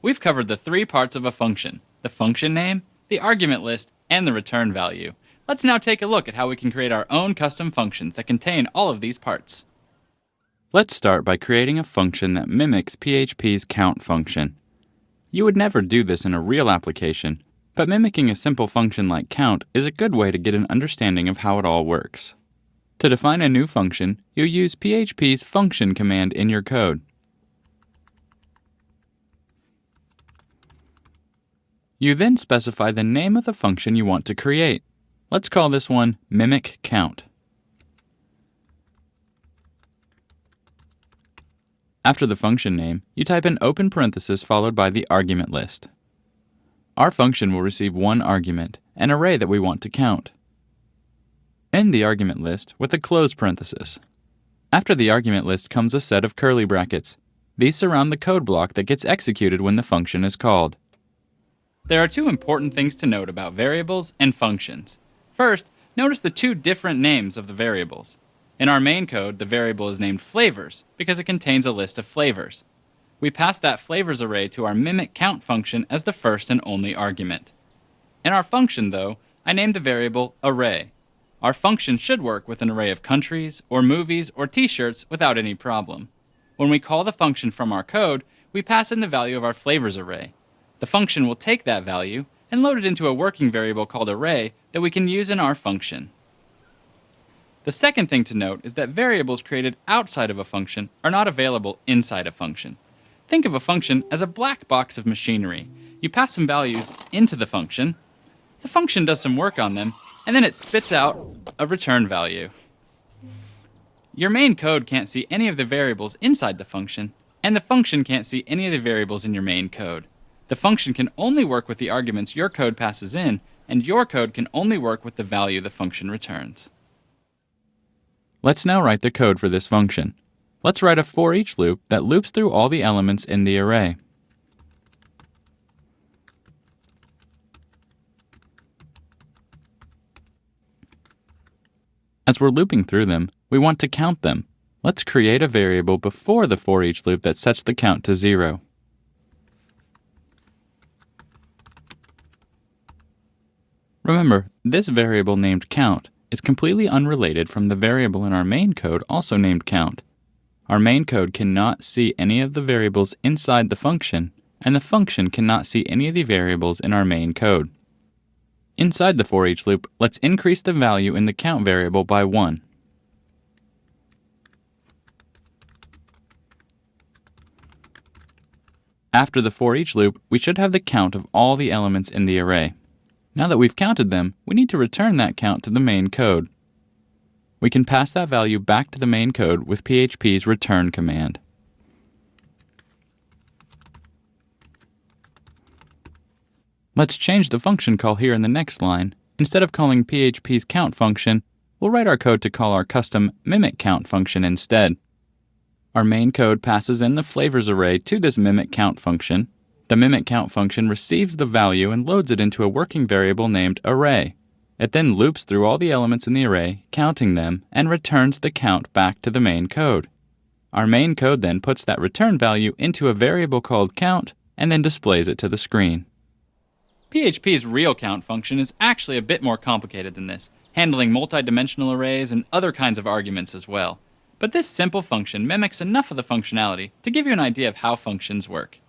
we've covered the three parts of a function: the function name, the argument list, and the return value. Let's now take a look at how we can create our own custom functions that contain all of these parts. Let's start by creating a function that mimics PHP's count function. You would never do this in a real application, but mimicking a simple function like count is a good way to get an understanding of how it all works. To define a new function, you'll use PHP's function command in your code. You then specify the name of the function you want to create. Let's call this one mimic count. After the function name, you type an open parenthesis followed by the argument list. Our function will receive one argument, an array that we want to count. End the argument list with a close parenthesis. After the argument list comes a set of curly brackets. These surround the code block that gets executed when the function is called. There are two important things to note about variables and functions. First, notice the two different names of the variables. In our main code, the variable is named flavors because it contains a list of flavors. We pass that flavors array to our mimic count function as the first and only argument. In our function, though, I named the variable array. Our function should work with an array of countries, or movies, or t-shirts without any problem. When we call the function from our code, we pass in the value of our flavors array. The function will take that value and load it into a working variable called array that we can use in our function. The second thing to note is that variables created outside of a function are not available inside a function. Think of a function as a black box of machinery. You pass some values into the function does some work on them, and then it spits out a return value. Your main code can't see any of the variables inside the function, and the function can't see any of the variables in your main code. The function can only work with the arguments your code passes in, and your code can only work with the value the function returns. Let's now write the code for this function. Let's write a for each loop that loops through all the elements in the array. As we're looping through them, we want to count them. Let's create a variable before the for each loop that sets the count to 0. Remember, this variable named count is completely unrelated from the variable in our main code also named count. Our main code cannot see any of the variables inside the function, and the function cannot see any of the variables in our main code. Inside the for each loop, let's increase the value in the count variable by 1. After the for each loop, we should have the count of all the elements in the array. Now that we've counted them, we need to return that count to the main code. We can pass that value back to the main code with PHP's return command. Let's change the function call here in the next line. Instead of calling PHP's count function, we'll write our code to call our custom mimic count function instead. Our main code passes in the flavors array to this mimic count function. The mimic count function receives the value and loads it into a working variable named array. It then loops through all the elements in the array, counting them, and returns the count back to the main code. Our main code then puts that return value into a variable called count and then displays it to the screen. PHP's real count function is actually a bit more complicated than this, handling multi-dimensional arrays and other kinds of arguments as well. But this simple function mimics enough of the functionality to give you an idea of how functions work.